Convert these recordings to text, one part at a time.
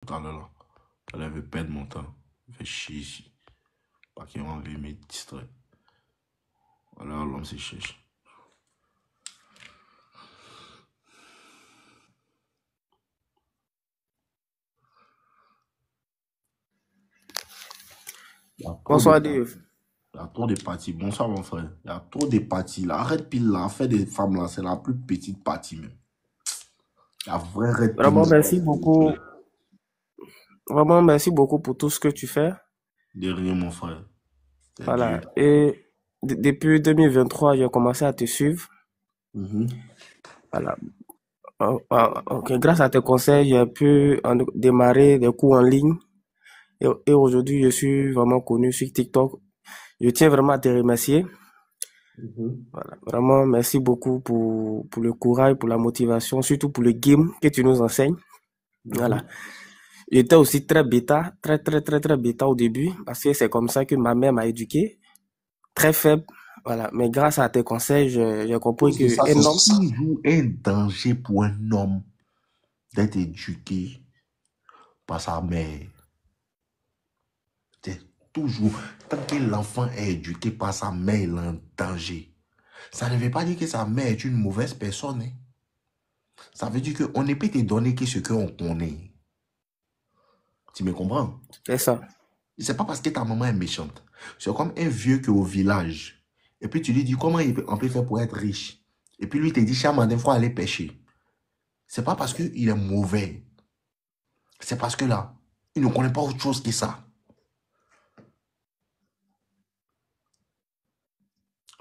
tout à l'heure là. Elle avait perdre mon temps. Je fais chier ici. Pas qu'il m'a envie de me distraire. Voilà, l'homme se cherche. Il y a trop de Bonsoir, parties. Dave. Il y a trop de parties. Bonsoir, mon frère. Il y a trop de parties là. Arrête pile là. Fait des femmes là. C'est la plus petite partie même. La vraie red pile Vraiment, là. merci beaucoup. Vraiment, merci beaucoup pour tout ce que tu fais. De rien, mon frère. C'est Dieu. Voilà. Et depuis 2023, j'ai commencé à te suivre. Mhm. Voilà. Ok, grâce à tes conseils, j'ai pu démarrer des cours en ligne. Et aujourd'hui, je suis vraiment connu sur TikTok. Je tiens vraiment à te remercier. Mhm. Voilà. Vraiment, merci beaucoup pour le courage, pour la motivation, surtout pour le game que tu nous enseignes. Voilà. Mhm. J'étais aussi très bêta, très bêta au début, parce que c'est comme ça que ma mère m'a éduqué. Très faible. Voilà. Mais grâce à tes conseils, j'ai compris Cause de que ça, c'est un homme, toujours un danger pour un homme d'être éduqué par sa mère. C'est toujours, tant que l'enfant est éduqué par sa mère, il est en danger. Ça ne veut pas dire que sa mère est une mauvaise personne, hein. Ça veut dire qu'on ne peut te donner que ce qu'on connaît. Tu me comprends? c'est ça. C'est pas parce que ta maman est méchante. C'est comme un vieux qui est au village. Et puis tu lui dis comment on peut faire pour être riche. Et puis lui il te dit, chaque matin, il faut aller pêcher. C'est pas parce qu'il est mauvais. C'est parce que là, il ne connaît pas autre chose que ça.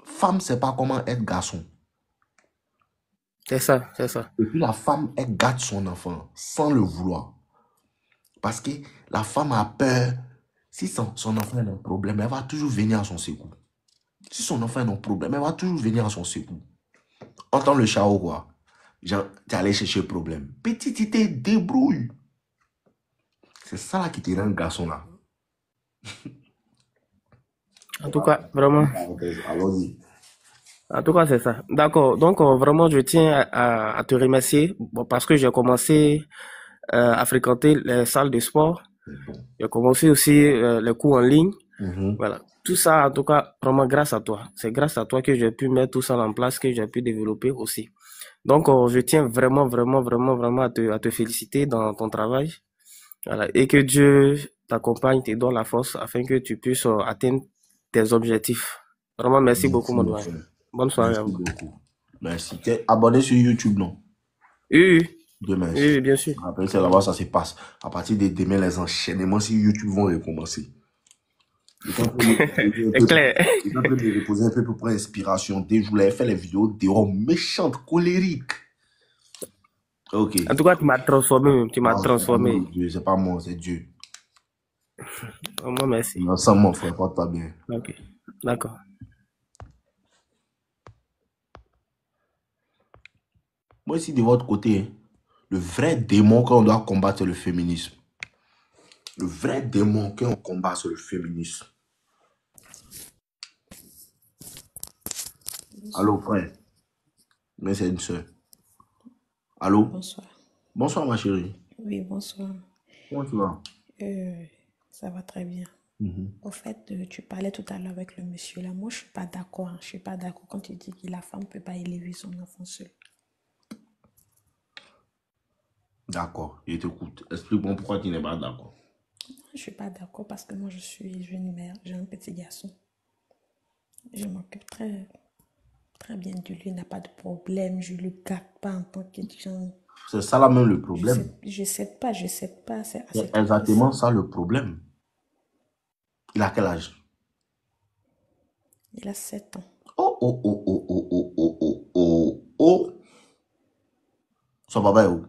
Femme, c'est pas comment être garçon. C'est ça, c'est ça. Et puis la femme, elle gâte son enfant sans le vouloir. Parce que la femme a peur. Si son enfant a un problème, elle va toujours venir à son secours. Si son enfant a un problème, elle va toujours venir à son secours. Entends le chat ou quoi? Genre, t'es allé chercher le problème. Petit, tu te débrouille. C'est ça là qui te rend garçon là. En tout cas, vraiment. Allons-y. En tout cas, c'est ça. D'accord. Donc, vraiment, je tiens à te remercier bon, parce que j'ai commencé à fréquenter les salles de sport. C'est bon. J'ai commencé aussi les cours en ligne. Mhm. Voilà. Tout ça, en tout cas, vraiment grâce à toi. C'est grâce à toi que j'ai pu mettre tout ça en place, que j'ai pu développer aussi. Donc, je tiens vraiment à te féliciter dans ton travail. Voilà. Et que Dieu t'accompagne, te donne la force afin que tu puisses atteindre tes objectifs. Vraiment, merci beaucoup, Merci, mon mon doyen. frère. Bonne soirée à Merci vous. beaucoup. Merci. T'es abonné sur YouTube, non? Oui, oui, Demain. oui, oui, bien sûr. Après, c'est là-bas, ça se passe. À partir de demain, les enchaînements sur YouTube vont recommencer. J'étais en train de me reposer un C'est peu clair. j'étais en train de me reposer un peu pour prendre inspiration. Dès que je voulais faire les vidéos dehors méchantes, colériques. Ok. En tout cas, tu m'as transformé, tu m'as Ah, c'est pas moi, transformé. Dieu, c'est pas moi, c'est Dieu. Vraiment, merci. Ensemble, mon frère, porte-toi bien. Ok, d'accord. Moi, ici, de votre côté, hein, le vrai démon qu'on doit combattre, c'est le féminisme. Le vrai démon qu'on combat, c'est le féminisme. Allô, Bonsoir. frère. Mais c'est une soeur. Allô? Bonsoir. Bonsoir, ma chérie. Oui, bonsoir. Comment tu vas? Euh, Ça va très bien. Mhm. Au fait, tu parlais tout à l'heure avec le monsieur là. Moi, je suis pas d'accord, hein. Je suis pas d'accord quand tu dis que la femme peut pas élever son enfant seule. D'accord, je t'écoute. Explique-moi pourquoi tu n'es pas d'accord. Je suis pas d'accord parce que moi, je suis jeune mère. J'ai un petit garçon. Je m'occupe très bien de lui. Il n'a pas de problème. Je le gâte pas en tant que gens. C'est ça là même le problème. Je sais pas. C'est à C'est ses caprices. exactement ça le problème. Il a quel âge? Il a 7 ans. Oh, oh, oh, oh, oh, oh, oh, oh, oh, oh. Son papa est où?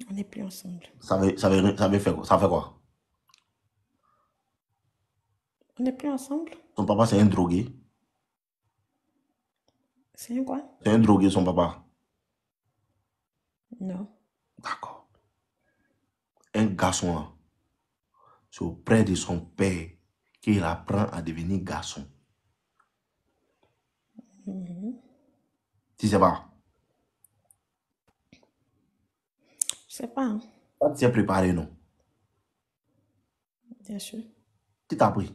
On n'est plus ensemble. Ça veut faire quoi? Ça fait quoi? On n'est plus ensemble? Son papa, c'est un drogué. C'est un quoi? C'est un drogué, son papa. Non. D'accord. Un garçon, là, c'est auprès de son père qu'il apprend à devenir garçon. Tu sais pas? Je sais pas, hein. Toi, tu t'es préparé, non? Bien sûr. Qui t'a appris?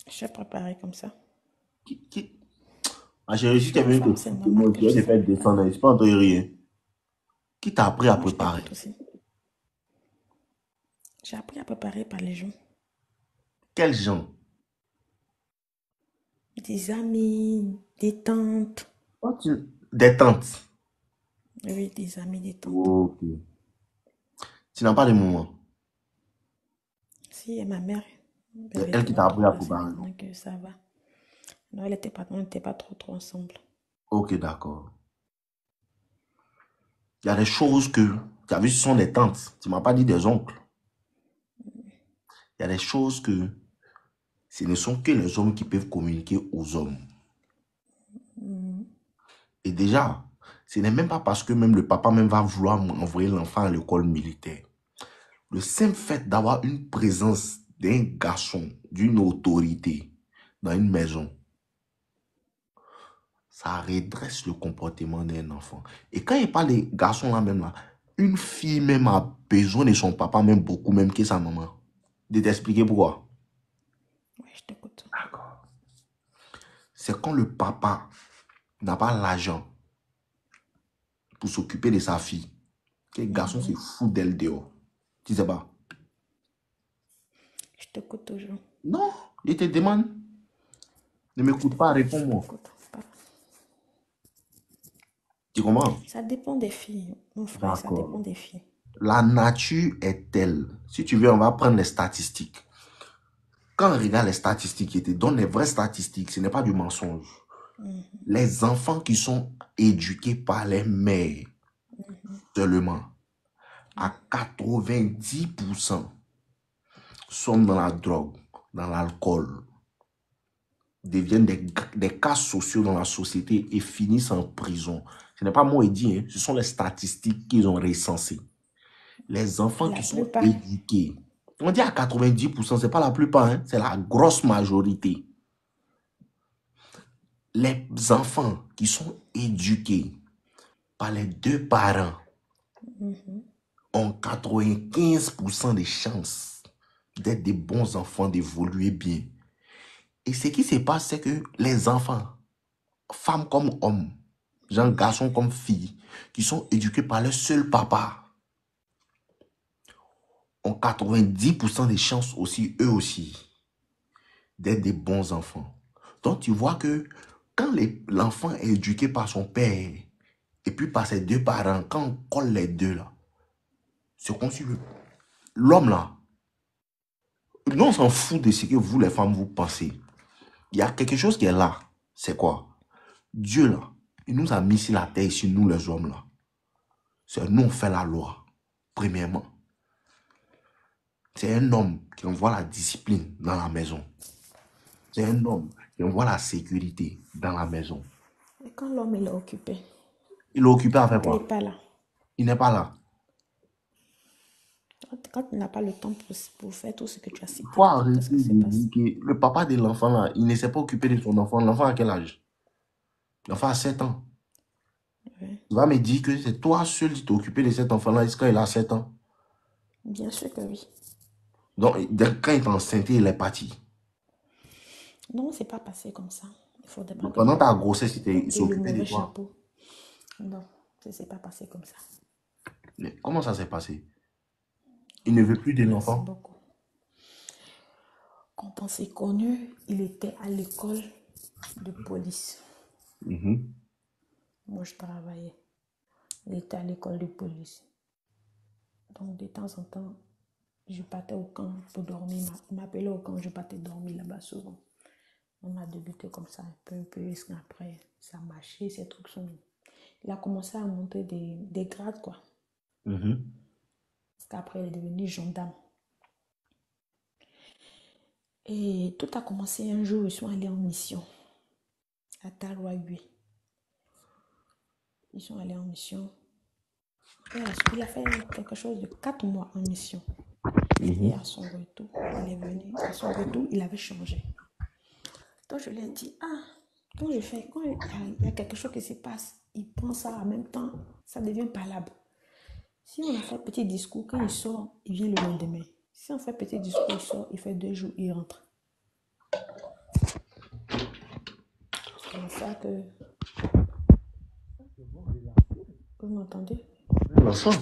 Je suis préparée comme ça. Qui? Ma chérie, Je si tu suis es une venu femme, te c'est foutre de normal moi, que tu je vas te sais faire préparer. descendre, je ne pas entendu rien. Qui t'a appris à Moi, je préparer? t'écoute aussi. J'ai appris à préparer par les gens. Quels gens? Des amis, des tantes. Des tantes. Oui, des amis, des tantes. Ok. Tu n'as pas de moment. Si, et ma mère, C'est elle elle était qui t'a dans ton appris à passé préparer. maintenant que ça va. Non, elle était pas, on n'était pas trop ensemble. Ok, d'accord. Il y a des choses que, tu as vu, ce sont des tantes. Tu ne m'as pas dit des oncles. Il y a des choses que ce ne sont que les hommes qui peuvent communiquer aux hommes. Et déjà, ce n'est même pas parce que même le papa même va vouloir envoyer l'enfant à l'école militaire. Le simple fait d'avoir une présence d'un garçon, d'une autorité dans une maison, ça redresse le comportement d'un enfant. Et quand il parle des garçons là même là, une fille même a besoin de son papa même beaucoup même que sa maman. De t'expliquer pourquoi. Oui, je t'écoute. D'accord. C'est quand le papa n'a pas l'argent pour s'occuper de sa fille, que le garçon se fout d'elle dehors. Tu sais pas? Je t'écoute toujours. Non, il te demande. Ne m'écoute pas, Je réponds-moi. t'écoute. Tu comprends? Ça dépend des filles, mon frère, ça dépend D'accord. des filles. La nature est telle. Si tu veux, on va prendre les statistiques. Quand on regarde les statistiques, et te donne les vraies statistiques, ce n'est pas du mensonge. Les enfants qui sont éduqués par les mères seulement, à 90%, sont dans la drogue, dans l'alcool, deviennent des cas sociaux dans la société et finissent en prison. Ce n'est pas moi qui dis, hein, ce sont les statistiques qu'ils ont recensées. Les enfants La qui sont plupart, éduqués, on dit à 90%, ce n'est pas la plupart, hein, c'est la grosse majorité. Les enfants qui sont éduqués par les deux parents ont 95% de chances d'être des bons enfants, d'évoluer bien. Et ce qui se passe, c'est que les enfants, femmes comme hommes, gens garçons comme filles, qui sont éduqués par leur seul papa, ont 90% de chances aussi, eux aussi, d'être des bons enfants. Donc tu vois que quand l'enfant est éduqué par son père et puis par ses deux parents, quand on colle les deux là, c'est comme si l'homme là, nous on s'en fout de ce que vous les femmes vous pensez. Il y a quelque chose qui est là. C'est quoi? Dieu là, il nous a mis sur la terre ici, nous les hommes là. C'est nous on fait la loi, premièrement. C'est un homme qui envoie la discipline dans la maison. C'est un homme qui envoie la sécurité dans la maison. et quand l'homme il est occupé, Il est occupé à faire quand il n'est quoi? pas là, Il n'est pas là. quand il n'a pas le temps pour faire tout ce que tu as Il cité faut là, arrêter qu'est-ce qui se de passe? dire que le papa de l'enfant là, il ne s'est pas occupé de son enfant. L'enfant a quel âge? L'enfant a 7 ans. Oui. Tu vas me dire que c'est toi seul qui t'es occupé de cet enfant-là jusqu'à il a 7 ans. Bien sûr que oui. Donc, quand il est enceinte, il est parti. Non, c'est pas passé comme ça. Il ne faudrait pas Donc, que pendant ta grossesse, il s'est porter le occupé de mauvais toi. chapeau. Non, ça ne s'est pas passé comme ça. Mais comment ça s'est passé? Il ne veut plus de Merci l'enfant. beaucoup. Quand on s'est connus, il était à l'école de police. Mhm. Moi, je travaillais. Il était à l'école de police. Donc, de temps en temps, je partais au camp pour dormir. Il m'appelait au camp, je partais dormir là-bas souvent. On a débuté comme ça un peu, après, ça a marché, ces trucs sont... Il a commencé à monter des grades, quoi. Mhm. Parce qu'après, il est devenu gendarme. Et tout a commencé un jour, ils sont allés en mission à Tarouahué. Ils sont allés en mission. Et il a fait quelque chose de 4 mois en mission. Et à son retour, il est venu. À son retour, il avait changé. Donc je lui ai dit, quand il y a quelque chose qui se passe, il prend ça en même temps, ça devient palable. Si on a fait un petit discours, quand il sort, il vient le lendemain. Si on fait un petit discours, il sort, il fait 2 jours, il rentre. C'est comme ça que... Vous m'entendez? La femme.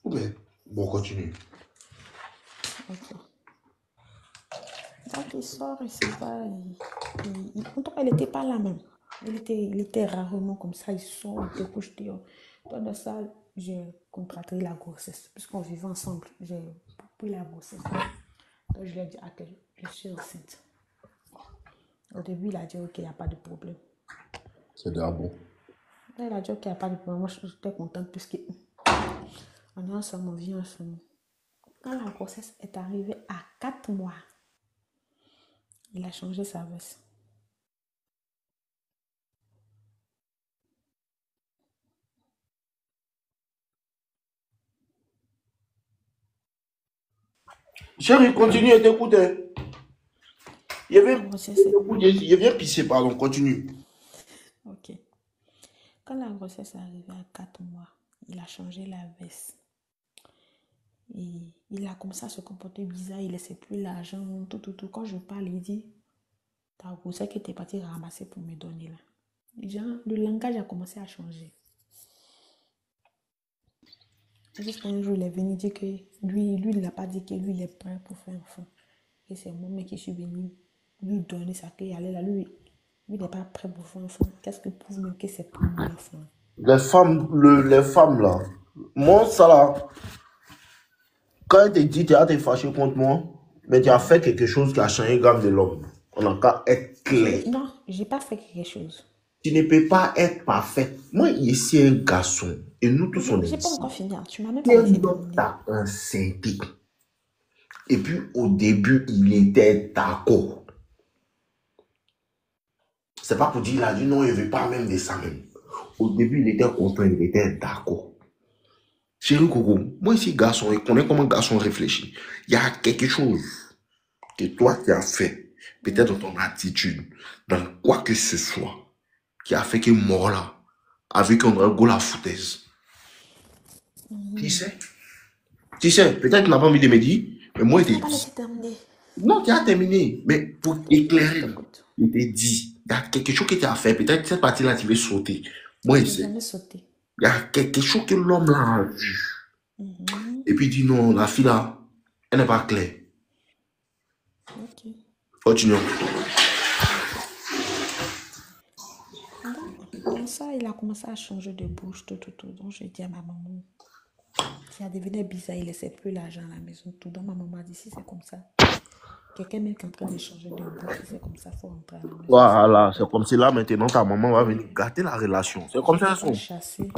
Mais bon, continue. Ok. Donc il sort, il se va. En tout cas, il n'était pas là même. Il était rarement comme ça. Il sort, il te couche dehors. Toi, de ça, j'ai contracté la grossesse. Puisqu'on vivait ensemble, j'ai pris la grossesse. Donc je lui ai dit, ah, que je suis enceinte. Au début, il a dit, ok, il n'y a pas de problème. C'est déjà bon. Là, il a dit, ok, il n'y a pas de problème. Moi, j'étais contente puisqu'on est ensemble, on vit ensemble. Quand la grossesse est arrivée à 4 mois, il a changé sa veste. Chérie, continue et t'écoute. Il La grossesse est... vient pisser, pardon, continue. Ok. Quand la grossesse est arrivée à 4 mois, il a changé la veste. Et il a commencé à se comporter bizarre, il ne laissait plus l'argent, tout. Quand je parle, il dit, ta grossesse que tu es parti ramasser pour me donner là. Genre, le langage a commencé à changer. Jusqu'à un jour, il est venu dire que lui, il n'a pas dit que lui, il est prêt pour faire enfant. Et c'est moi qui suis venu lui donner ça qu'il allait là. Lui, il n'est pas prêt pour faire enfant. Qu'est-ce que prouve même que c'est pour lui l'enfant? Les femmes là, moi ça là, quand elle te dit tu es fâché contre moi, mais tu as fait quelque chose qui a changé le gamme de l'homme. On a qu'à être clair. Non, j'ai pas fait quelque chose. Tu ne peux pas être parfait. Moi, ici, un garçon, et nous tous on est J'ai pas ici. encore fini. Tu m'as même Tu pas es laissé l'homme terminer. t'a enceinté. Et puis, au début, il était d'accord. C'est pas pour dire, il a dit non, il ne veut pas même de ça même. Au début, il était content, il était d'accord. Chérie Coco, moi ici, garçon, et connais comment garçon réfléchit. Il y a quelque chose que toi tu as fait, peut-être dans ton attitude, dans quoi que ce soit, qui a fait que mort là, avec un go la foutaise. Tu sais? Tu sais, peut-être que tu n'as pas envie de me dire, mais moi, Tu je n'as t'ai pas dit. laissé terminer. Non, tu as terminé. Mais pour Ok, je éclairer, t'écoute. je t'ai dit, il y a quelque chose que tu as fait. Peut-être que cette partie-là, tu veux sauter. Moi, je J'ai sais. jamais sauté. Il y a quelque chose que l'homme là a vu. Et puis il dit non, la fille là, elle n'est pas claire. Ok. Continuons. Dans ça, il a commencé à changer de bouche, tout. Donc, j'ai dit à ma maman, ça devenait bizarre, il ne laissait plus l'argent à la maison, tout. Donc, ma maman a dit, si c'est comme ça, quelqu'un même qui est en train de changer de bouche, si c'est comme ça, il faut rentrer à la maison. Voilà, c'est comme si là maintenant ta maman va venir gâter la relation. C'est comme ça, Je ne pas chasser.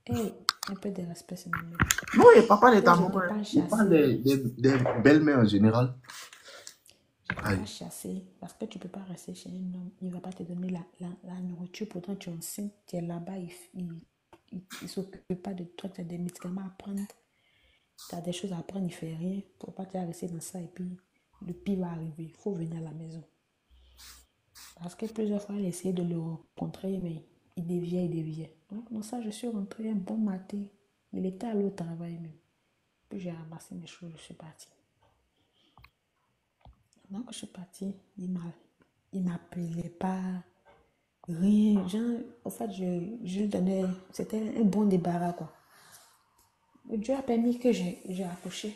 Hey, un peu de respect, c'est mon mec. non, et papa de ta Je ne maman, t'ai pas il parle chassé. des belles-mères en général. Je ne t'ai pas chassé parce que tu ne peux pas rester chez un homme. Il ne va pas te donner la nourriture. Pourtant, tu es enceinte, tu es là-bas, il ne s'occupe pas de toi, tu as des médicaments à prendre. Tu as des choses à apprendre, il ne fait rien. Pour pas te rester dans ça et puis le pire va arriver. Il faut venir à la maison. Parce que plusieurs fois, elle essayé de le rencontrer, mais il déviait. Donc, dans ça, je suis rentrée un bon matin. Il était allé au travail même. Puis j'ai ramassé mes choses, je suis partie. Donc, je suis partie. Il m'appelait pas. Rien. Genre, au fait, je lui donnais. C'était un bon débarras, quoi. Dieu a permis que j'ai accouché.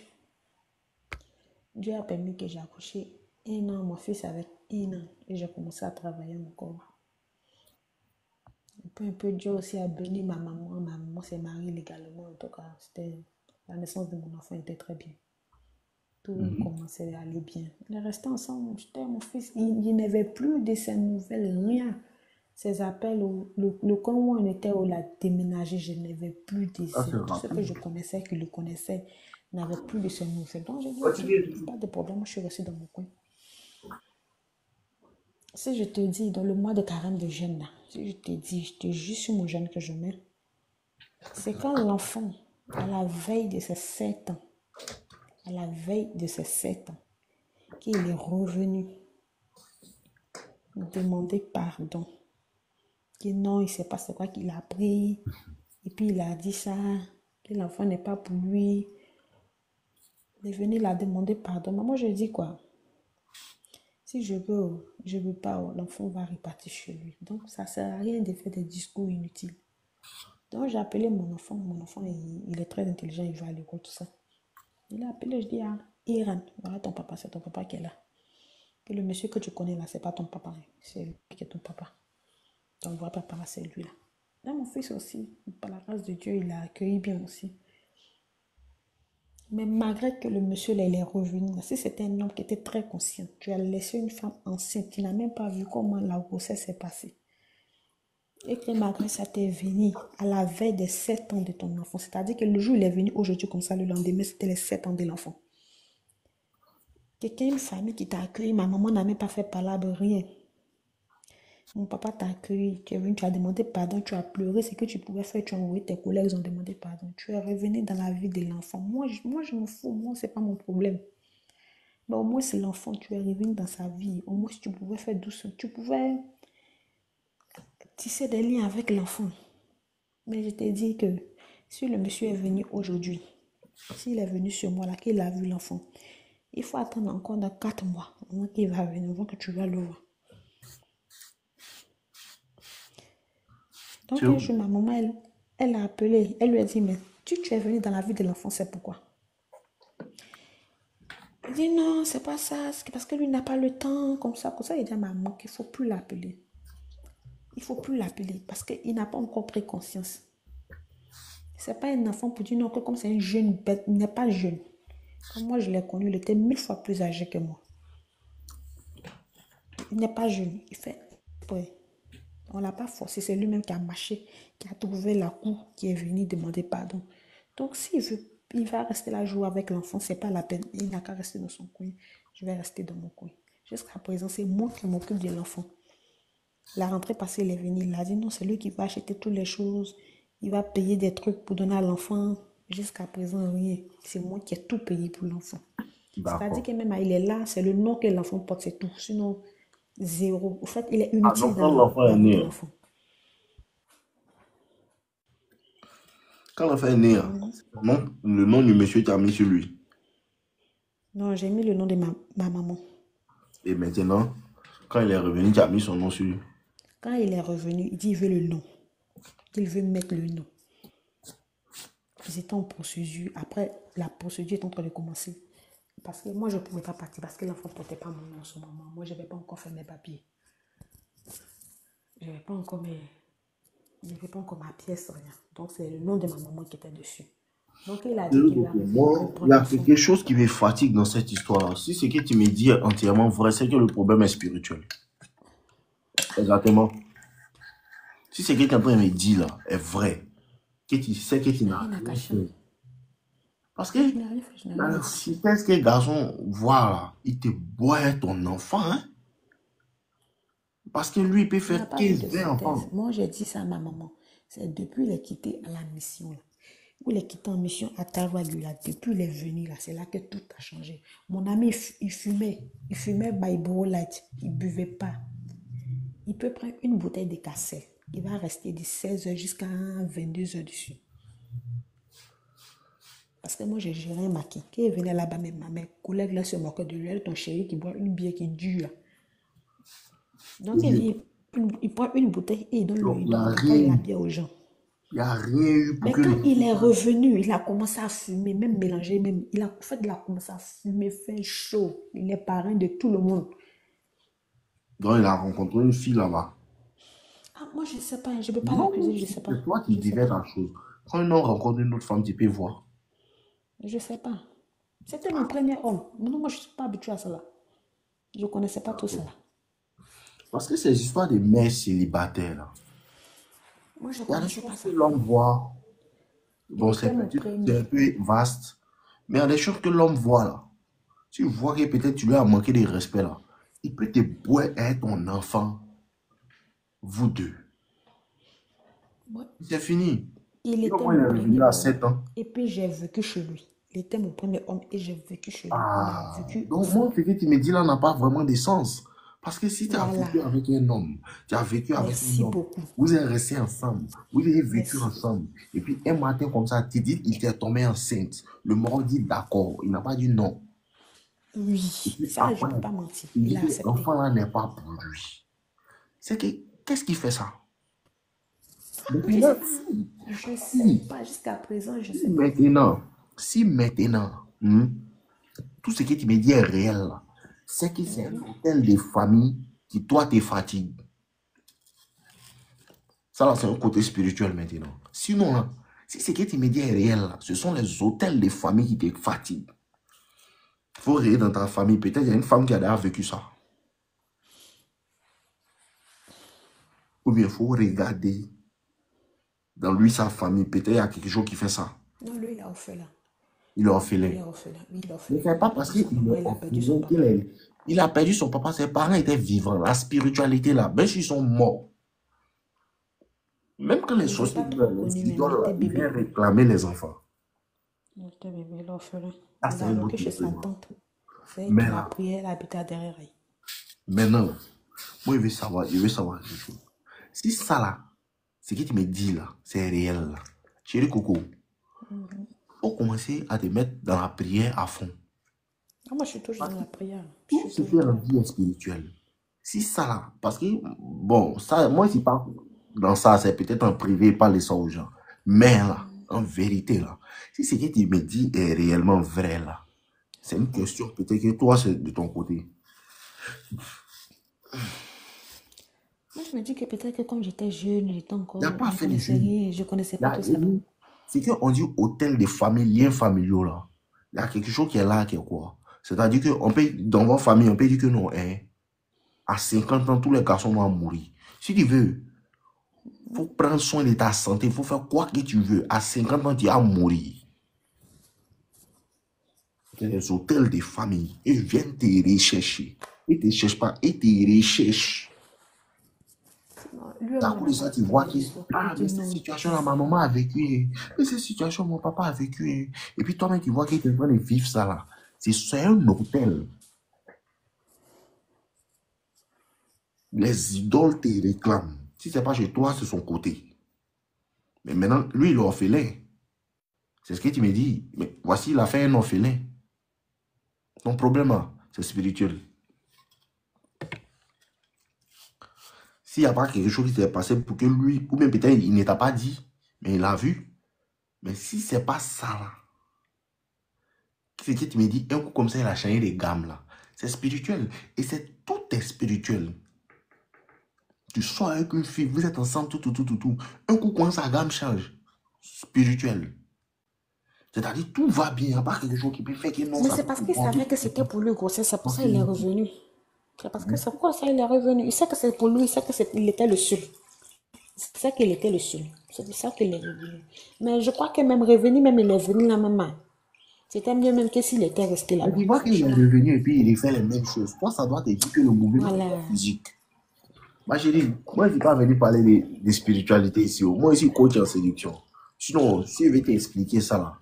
Dieu a permis que j'ai accouché 1 an, mon fils avec 1 an. Et j'ai commencé à travailler encore. Un peu Dieu aussi a béni ma maman. Ma maman s'est mariée légalement. En tout cas, la naissance de mon enfant était très bien. Tout commençait à aller bien. On est resté ensemble. J'étais mon fils. Il n'avait plus de ses nouvelles, rien. Ses appels, le coin où on était, où il a déménagé, je n'avais plus de ses. Tout ce que je connaissais, qu'il le connaissait, n'avait plus de ses nouvelles. Donc, j'ai dit, ok, pas de problème, je suis restée dans mon coin. Si je te dis, dans le mois de carême de jeûne, là, si je te dis, je te jure sur mon jeûne que je mets, c'est quand l'enfant, à la veille de ses 7 ans, qu'il est revenu demander pardon Que non, il ne sait pas c'est quoi qu'il a pris. Et puis il a dit ça, que l'enfant n'est pas pour lui. Il est venu la demander pardon. Mais moi, je dis quoi? Si je veux pas, l'enfant va repartir chez lui. Donc, ça ne sert à rien de faire des discours inutiles. Donc, j'ai appelé mon enfant. Mon enfant, il est très intelligent, il va à l'école, tout ça. Il a appelé, je dis, ah, Iran, voilà ton papa, c'est ton papa qui est là. Que le monsieur que tu connais là, c'est pas ton papa, c'est lui qui est ton papa. Ton vrai papa, c'est lui là. Là, mon fils aussi, par la grâce de Dieu, il a accueilli bien aussi. Mais malgré que le monsieur là, il est revenu, si c'était un homme qui était très conscient, tu as laissé une femme enceinte, tu n'as même pas vu comment la grossesse s'est passée. Et que malgré ça, tu es venu à la veille des 7 ans de ton enfant. C'est-à-dire que le jour où il est venu aujourd'hui comme ça, le lendemain, c'était les 7 ans de l'enfant. Quelqu'un, une famille qui t'a accueilli, ma maman n'a même pas fait palabre, rien. Mon papa t'a accueilli, tu es venu, tu as demandé pardon, tu as pleuré, c'est que tu pouvais faire, tu as envoyé tes collègues, ils ont demandé pardon. Tu es revenu dans la vie de l'enfant. Moi, je m'en fous, moi, c'est pas mon problème. Mais au moins, c'est l'enfant, tu es revenu dans sa vie. Au moins, si tu pouvais faire doucement, tu pouvais tisser des liens avec l'enfant. Mais je t'ai dit que si le monsieur est venu aujourd'hui, s'il est venu sur moi là, qu'il a vu l'enfant, il faut attendre encore dans 4 mois avant qu'il va venir, avant que tu vas le voir. Donc, un jour, ma maman, elle a appelé, elle lui a dit, mais tu es venu dans la vie de l'enfant, c'est pourquoi? Elle dit, non, c'est pas ça, c'est parce que lui n'a pas le temps, comme ça. Il dit à ma maman qu'il ne faut plus l'appeler. Il ne faut plus l'appeler parce qu'il n'a pas encore pris conscience. Ce n'est pas un enfant pour dire non, que comme c'est un jeune bête, il n'est pas jeune. Comme moi, je l'ai connu, il était 1000 fois plus âgé que moi. Il n'est pas jeune, il fait... Ouais. On ne l'a pas forcé, c'est lui-même qui a marché, qui a trouvé la cour, qui est venu demander pardon. Donc, s'il veut, il va rester là jouer avec l'enfant, ce n'est pas la peine. Il n'a qu'à rester dans son coin. Je vais rester dans mon coin. Jusqu'à présent, c'est moi qui m'occupe de l'enfant. La rentrée passée, il est venu, il a dit non, c'est lui qui va acheter toutes les choses. Il va payer des trucs pour donner à l'enfant. Jusqu'à présent, rien. C'est moi qui ai tout payé pour l'enfant. C'est-à-dire que même il est là, c'est le nom que l'enfant porte, c'est tout. Sinon, zéro. En fait, il est inutile dans la vie de l'enfant. Quand l'enfant est né, le nom du monsieur tu as mis sur lui. Non, j'ai mis le nom de ma maman. Et maintenant, quand il est revenu, tu as mis son nom sur lui. Quand il est revenu, il dit qu'il veut le nom. Il veut mettre le nom. Ils étaient en procédure. Après, la procédure est en train de commencer. Parce que moi, je ne pouvais pas partir parce que l'enfant ne portait pas mon nom en ce moment. Moi, je n'avais pas encore fait mes papiers. Je n'avais pas encore ma pièce, rien. Donc, c'est le nom de ma maman qui était dessus. Donc, il a dit qu'il va moi, il y a quelque chose qui me fatigue dans cette histoire. Si ce que tu me dis est entièrement vrai, c'est que le problème est spirituel. Exactement. Si ce que tu es en train de me dire là est vrai, que tu sais que tu n'as rien fait. Parce que la vitesse que les garçons voient là, il te boit ton enfant, hein? Parce que lui, il peut faire 15-20 enfants. Moi, j'ai dit ça à ma maman. C'est depuis qu'il est quitté à la mission, là. Où il est quitté en mission à Tawalu, là. Depuis qu'il est venu, là, c'est là que tout a changé. Mon ami, il fumait. Il fumait Bible Light. Il ne buvait pas. Il peut prendre une bouteille de cassette. Il va rester de 16h jusqu'à 22h dessus. Parce que moi, j'ai géré un maquis. Quand il venait là-bas, mes collègues là se moquaient de lui. Ton chéri qui boit une bière qui est dure. Donc, il prend une bouteille et il donne la bière aux gens. Il n'y a rien eu. Mais quand il est revenu, il a commencé à fumer, même mélanger, même. Il a commencé à fumer, faire chaud. Il est parrain de tout le monde. Donc, il a rencontré une fille là-bas. Ah, moi, je ne sais pas. Je ne peux pas l'accuser, je ne sais pas. C'est toi qui disais la chose. Quand un homme rencontre une autre femme, tu peux voir. Je ne sais pas. C'était mon premier homme. Non, moi, je ne suis pas habituée à cela. Je ne connaissais pas tout cela. Parce que ces histoires de mères célibataires, là, moi, je ne connaissais pas ça. L'homme voit. Bon, c'est un peu vaste. Mais il y a des choses que l'homme voit, là. Tu vois que peut-être tu lui as manqué de respect, là. Il peut te boire être ton enfant. Vous deux. Ouais. C'est fini. Il était revenu à 7 ans. Et puis, j'ai vécu chez lui. Il était mon premier homme et j'ai vécu chez lui. Donc, moi, ce que tu me dis là n'a pas vraiment de sens. Parce que si tu as Voilà. vécu avec un homme, tu as vécu avec un Merci homme, beaucoup. vous êtes restés ensemble, vous avez vécu Merci. ensemble, et puis un matin comme ça, tu dis qu'il t'est tombé enceinte. Le mort dit d'accord, il n'a pas dit non. Et Oui, puis ça, je ne après, peux pas mentir. il Il dit a que accepté. l'enfant là n'est pas pour lui. C'est que, qu'est-ce qui fait ça? Je ne sais Maintenant, pas. Je ne sais si, pas. Jusqu'à présent, je ne si sais pas. maintenant, si maintenant, tout ce que tu me dis est réel, là, c'est que c'est un hôtel de famille qui, toi, te fatigue. Ça, là, c'est un côté spirituel maintenant. Sinon, là, si ce que tu me dis est réel, là, ce sont les hôtels de famille qui te fatiguent. Il faut regarder dans ta famille. Peut-être il y a une femme qui a déjà vécu ça. Ou bien il faut regarder dans lui, sa famille. Peut-être il y a quelque chose qui fait ça. Non, lui, il est orphelin. Il est orphelin. Il est orphelin. Oui, il est Ne orphelin. fais pas parce qu'il Sa maman, est il a perdu son orphelin papa. il a perdu son papa. Ses parents étaient vivants. La spiritualité là, même s'ils sont morts. Même quand les Je n'ai pas sociétés, trop les connu, mais institutions, il là, était ils bébé. viennent réclamer les enfants. Il était bébé, il est orphelin. Ça, Il c'est a un vécu autre chez sa problème. tante. C'est elle Mais qui l'a là, prié, elle habitait derrière elle. maintenant, moi, je veux savoir quelque chose. Si ça là, ce que tu me dis là, c'est réel là. Chérie Coco, faut commencer à te mettre dans la prière à fond. Ah, moi, je suis toujours Parce dans que la prière. Je tout suis ce qui toujours est dans en la vie est spirituel. Si ça là, parce que, bon, ça, moi, je pas dans ça, c'est peut-être en privé, pas les ça aux gens. Mais là, en vérité là, si ce que tu me dis est réellement vrai là, c'est une question peut-être que toi, c'est de ton côté. Moi, je me dis que peut-être que comme j'étais jeune, j'étais Il n'y a encore, pas je fait de connaissais jeu. rien, je connaissais pas tout ça. C'est qu'on dit hôtel de famille, liens familiaux là. Il y a quelque chose qui est là, qui est quoi? C'est-à-dire que on peut, dans votre famille, on peut dire que non, hein, à 50 ans, tous les garçons vont mourir. Si tu veux, il faut prendre soin de ta santé, il faut faire quoi que tu veux. À 50 ans, tu vas mourir. Les hôtels de famille, ils viennent te rechercher. Ils ne te cherchent pas, ils te recherchent. Lui, D'un moi, coup il de n'a ça, pas tu dit vois non, que, il dit mais cette non. situation-là, ma maman a vécu. Mais cette situation, mon papa a vécu. Et puis toi-même, tu vois qu'il est en train de vivre ça là. C'est un hôtel. Les idoles te réclament. Si ce n'est pas chez toi, c'est son côté. Mais maintenant, lui, il est orphelin. C'est ce que tu me dis. Mais voici, il a fait un orphelin. Ton problème, c'est spirituel. S'il n'y a pas quelque chose qui s'est passé pour que lui, ou même peut-être il ne t'a pas dit, mais il a vu. Mais si ce n'est pas ça, là, ce que tu me dis, un coup comme ça, il a changé de gamme, là. C'est spirituel. Et c'est tout est spirituel. Tu sors avec une fille, vous êtes ensemble, tout. Un coup, quand sa gamme change, spirituel. C'est-à-dire, tout va bien, il n'y a pas quelque chose qui peut faire que non, Mais ça c'est peut parce se qu'il prendre. savait que c'était pour lui grossesse, c'est pour ça qu'il est revenu. C'est parce que c'est pourquoi ça il est revenu. Il sait que c'est pour lui, il sait qu'il était le seul. C'est ça qu'il était le seul. C'est pour ça qu'il est revenu. Mais je crois que même revenu, même il est venu la même main. C'était mieux même que s'il était resté Mais là-bas. tu vois qu'il est revenu et puis il fait les mêmes choses. Toi, ça doit te dire que le mouvement Voilà. est physique. Ma chérie, moi, je ne suis pas venu parler de spiritualité ici. Moi, je suis coach en séduction. Sinon, si je vais t'expliquer ça là,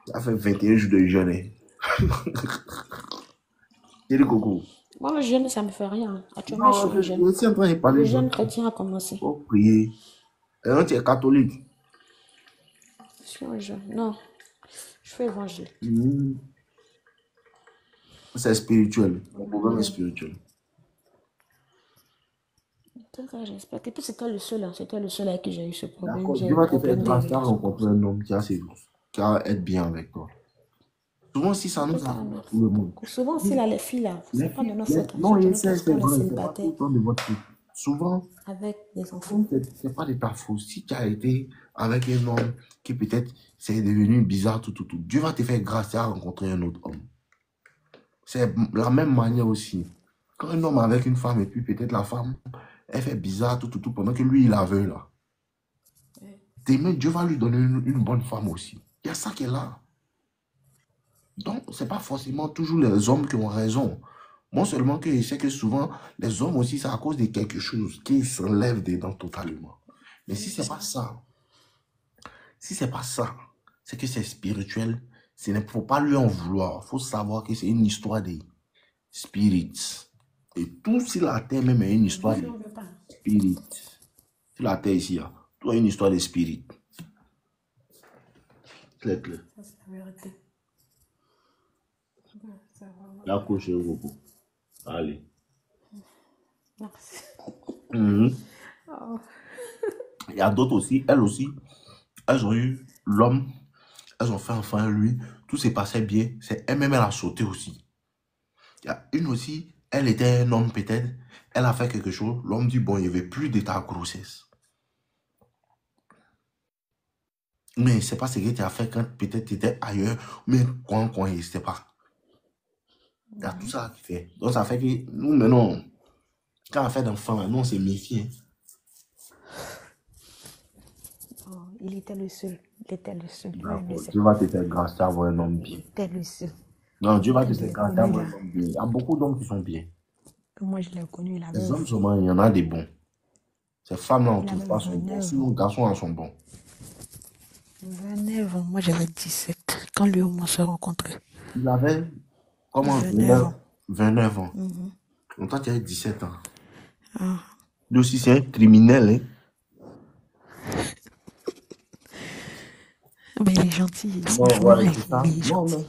ça fait 21 jours de jeûne. Chérie Coco. Moi, le jeûne, ça ne me fait rien. Actuellement, Non, je suis le jeûne. je suis en train de parler Le de jeûne chrétien a commencé. faut prier. Et là, tu es catholique. Je suis un jeûne. Non, je fais évangile. C'est spirituel. Mon problème est spirituel. C'est ça, j'espère. Et puis, c'était le seul, hein. C'était le seul avec qui j'ai eu ce problème. D'accord, J'ai Dieu eu va te faire problème de grâce. Tu as relation. rencontré un homme qui va être bien avec toi. Souvent, si ça nous Totalement. arrive, tout le monde. Souvent, s'il a les filles là, Les c'est pas de filles, notre attention, non, de c'est notre c'est histoire, les vrai, c'est pas tout célibataires le temps de votre faute. Souvent, avec des enfants. c'est pas de ta faute. Si tu as été avec un homme qui peut-être c'est devenu bizarre, tout. Dieu va te faire grâce, tu as rencontré un autre homme. C'est la même manière aussi. Quand un homme est avec une femme et puis peut-être la femme, elle fait bizarre, tout, pendant que lui, il la veut là. Demain, Dieu va lui donner une bonne femme aussi. Il y a ça qui est là. Donc, ce n'est pas forcément toujours les hommes qui ont raison. Moi seulement que je sais que souvent, les hommes aussi, c'est à cause de quelque chose qui s'enlève dedans totalement. Mais si c'est pas ça, c'est que c'est spirituel, il ne faut pas lui en vouloir. Il faut savoir que c'est une histoire des spirits. Et tout sur la terre même est une histoire Bouffer, de on veut pas. spirit. Sur la terre ici, là, tout est une histoire de spirit. Clair, clair. Ça, c'est la vérité. Ouais, c'est vraiment La la couche vérité. au repos. Allez. Merci. Mhm. Oh. Il y a d'autres aussi, elles aussi, elles ont eu l'homme, elles ont fait enfant à lui, tout s'est passé bien, c'est elle-même, elle a sauté aussi. Il y a une aussi, elle était un homme peut-être, elle a fait quelque chose, l'homme dit, bon, il n'y avait plus de ta grossesse. Mais c'est pas ce que tu as fait quand peut-être tu étais ailleurs, mais quand il n'existait pas. Il y a tout ça qui fait. Donc ça fait que nous, maintenant, quand on fait d'enfants, nous, on s'est méfié. Oh, il était le seul. Il était le seul. Toi, il ne D'accord. sait Dieu pas. va te faire grâce à avoir un homme Il bien. était le seul. Non, Dieu va Quand te je faire l'ai grâce à connu avoir là, un homme bien. Il y a beaucoup d'hommes qui sont bien. moi je l'ai connu, il avait, Les hommes, seulement, il y en a des bons. Ces femmes-là, on ne il trouve avait pas sont bons. 29 Sinon, ans. les garçons, elles sont bons. 29 ans, moi j'avais 17 quand lui et moi s'est rencontrés. Il avait, comment, 29 ans. 29 ans. Mhm. Donc, toi, tu as 17 ans. Ah. Lui aussi, c'est un criminel. Hein? Mais il est gentil, Non, franchement, voilà, c'est ça. il est Non, gentil.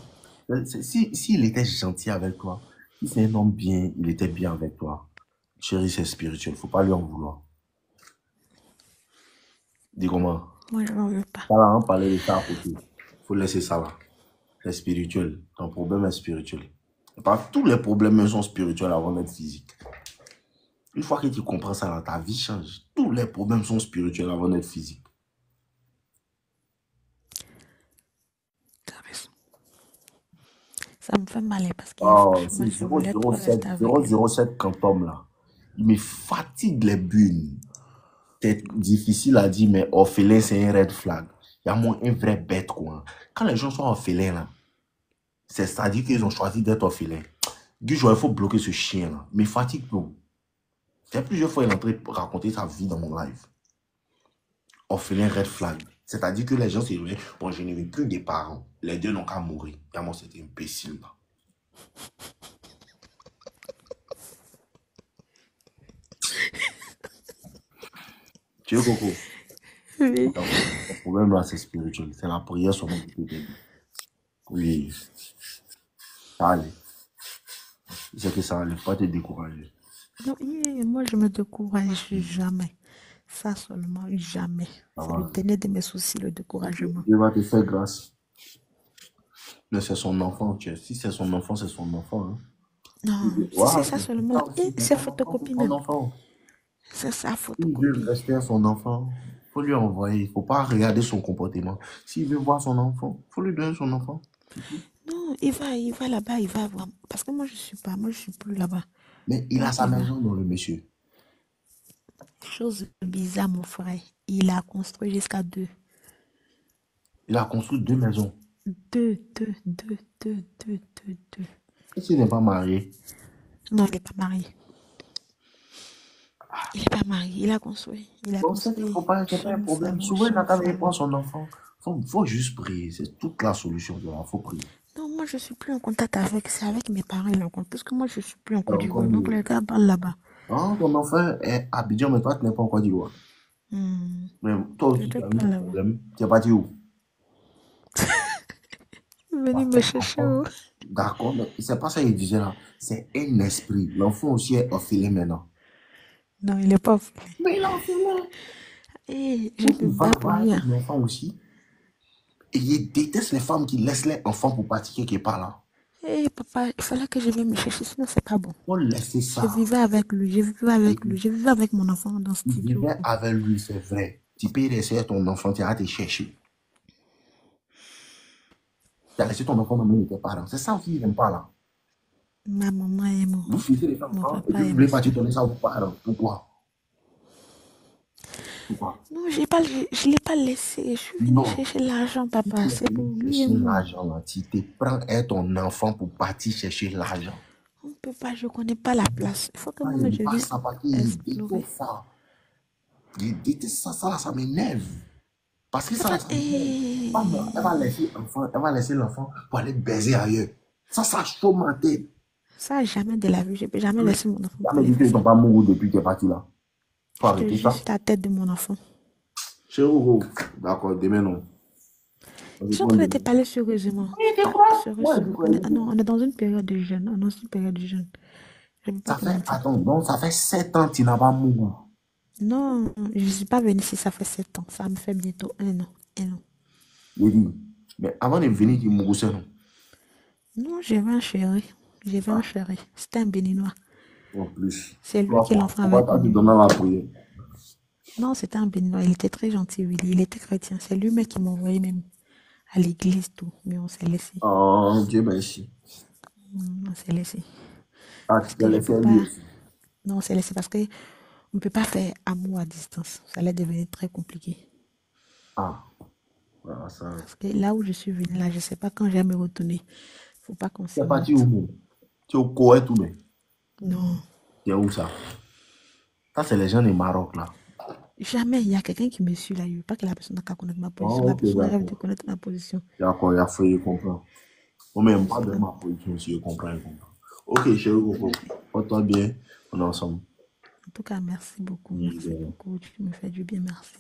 mais s'il était gentil avec toi, si c'est un homme bien, il était bien avec toi. Chérie, c'est spirituel. Faut pas lui en vouloir. Dis comment? Moi je n'en veux pas. Ça là, on parlait de ça à côté. Faut laisser ça là. C'est spirituel. Ton problème est spirituel. Et pas tous les problèmes sont spirituels avant d'être physiques. Une fois que tu comprends ça là, ta vie change. Tous les problèmes sont spirituels avant d'être physiques. T'as raison. Ça me fait mal parce que Oh, franchement, c'est je voulais trop 007, rester avec lui. 007 Quantum là. Il me fatigue les bunes. C'est difficile à dire, mais orphelin, c'est un red flag. Il y a moins un vrai bête, quoi. Quand les gens sont orphelins, là, c'est-à-dire qu'ils ont choisi d'être orphelins. Du jour, il faut bloquer ce chien-là. Mais fatigue trop. C'est plusieurs fois il est entré pour raconter sa vie dans mon live. Orphelin, red flag. C'est-à-dire que les gens se disent, bon, je n'ai plus de parents. Les deux n'ont qu'à mourir. Et moi, c'était imbécile, là. Tu es Coco? Oui. Donc, le problème là, c'est spirituel. C'est la prière sur mon côté. Oui, ça allait. C'est que ça allait pas te décourager. Non, moi je me décourage jamais. Ça seulement, jamais. Ça C'est le va. dernier de mes soucis, le découragement. Dieu va te faire grâce. Mais c'est son enfant, tu sais. Si c'est son enfant, c'est son enfant. Hein. Non, si c'est Voilà, ça c'est seulement, ça aussi. et C'est c'est son enfant, photocopie c'est son même. enfant. C'est sa S'il photocopie. veut rester à son enfant, il faut lui envoyer. Il ne faut pas regarder son comportement. S'il veut voir son enfant, il faut lui donner son enfant. Non, il va là-bas, il va voir. Parce que moi je suis plus là-bas. Mais il a Donc sa il va. maison dans le monsieur. Chose bizarre, mon frère. Il a construit jusqu'à deux. Il a construit 2 maisons. Deux. Et s'il n'est pas marié, Non, il n'est pas marié. Il n'est pas marié. Il a construit. Il a bon, c'est qu'il ne faut construit pas, c'est pas un son problème. salon, Souvent, il n'a son qu'à venir salon. prendre son enfant. Faut juste prier. C'est toute la solution de là. Il faut prier. Non, moi je suis plus en contact avec. C'est avec mes parents, il est en contact. Parce que moi je suis plus en Côte Alors, d'Ivoire. comme Donc les gars parlent là-bas. ton enfant est à Abidjan, mais toi, tu n'es pas en Côte d'Ivoire. Mais toi Les aussi, tu deux as eu parlent des là-bas. problèmes. Tu es parti où? Venez Parce me que chercher. l'enfant, d'accord, mais c'est pas ça qu'il disait là. C'est un esprit. L'enfant aussi est orphelin maintenant. Non, il n'est pas. Mais il est orphelin. Je Il me va bats pour voir lui. un enfant aussi. Et il déteste les femmes qui laissent les enfants pour partir quelque part là. Papa, il fallait que je vienne me chercher, sinon c'est pas bon. Faut laisser Je ça. vivais avec lui, je vivais avec mon enfant dans le Il studio. vivait avec lui, c'est vrai. Tu peux laisser ton enfant, tu vas te chercher. Tu as laissé ton enfant dans tes parents. C'est ça aussi, il n'aime pas là. Ma maman et Vous faites les femmes, mon hein, et papa puis vous et voulez ma pas te soeur. donner ça à vos parents. Pourquoi? Pourquoi? Non, je l'ai pas laissé. Je suis venue Non. chercher l'argent, Si papa. tu es C'est pour venu lui et chercher moi. l'argent, là, tu te prends à ton enfant pour partir chercher l'argent. On ne peut pas, je connais pas la place. Il faut que Ah, moi il je passe vienne ça parce qu'il explorer. déteste ça. Il déteste ça, ça m'énerve. Parce que ça, Papa, ça m'énerve. Elle va laisser l'enfant pour aller baiser ailleurs. Ça chauffe ma tête. Ça, jamais de la vie. Je ne peux jamais laisser mon enfant pour Jamais les dit qu'ils filles. sont pas amoureux depuis que tu es parti là. Faut Je te arrêter jure ça. sur la tête de mon enfant. Chez Hugo. D'accord, demain non. On Je se suis en prend train de te demain. parler sérieusement. Oui, tu crois? Moi, je Sérieusement. croyais. Non, on est dans une période de jeûne. On est dans une période de jeûne. Je ne peux pas Ça te fait, mentir. attends, donc ça fait 7 ans que tu n'as pas amoureux. Non, je ne suis pas venue ici, ça fait 7 ans. Ça me fait bientôt 1 an. 1 an. Je dis, mais avant de venir, tu mourrais, non? Non, j'avais un chéri. J'avais un Ah, chéri. C'était un béninois. en plus. C'est lui qui est l'enfant Pourquoi avec t'as te nous. donné la prière? Non, c'était un béninois. Il était très gentil, Willy. Il était chrétien. C'est lui-même qui m'envoyait même à l'église, tout. Mais on s'est laissé. Oh, Dieu merci. On s'est laissé. Ah, tu Parce t'es que je laissé peux lui pas. aussi. Non, on s'est laissé parce que on ne peut pas faire amour à distance. Ça allait devenir très compliqué. Ah, voilà, ça. Parce que là où je suis venue, là, je ne sais pas quand je vais me retourner. Faut pas qu'on Tu es s'y parti où, mette. mon? Tu es au Koweït ou bien? Non. Tu es où ça? Ça, c'est les gens du Maroc, là. Jamais. Il y a quelqu'un qui me suit là. Je ne veux pas que la personne n'a qu'à connaître ma position. Oh, La ok, personne rêve de d'accord. connaître ma position. D'accord, il a fait, je comprends. Moi, même pas C'est de ça. ma position, si je comprends, je comprends. Ok, chérie, porte-toi bien, on est ensemble. En tout cas, merci beaucoup. Oui, Merci beaucoup. Tu me fais du bien. Merci.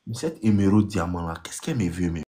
mais cette émeraude diamant là, qu'est-ce qu'elle me veut, mais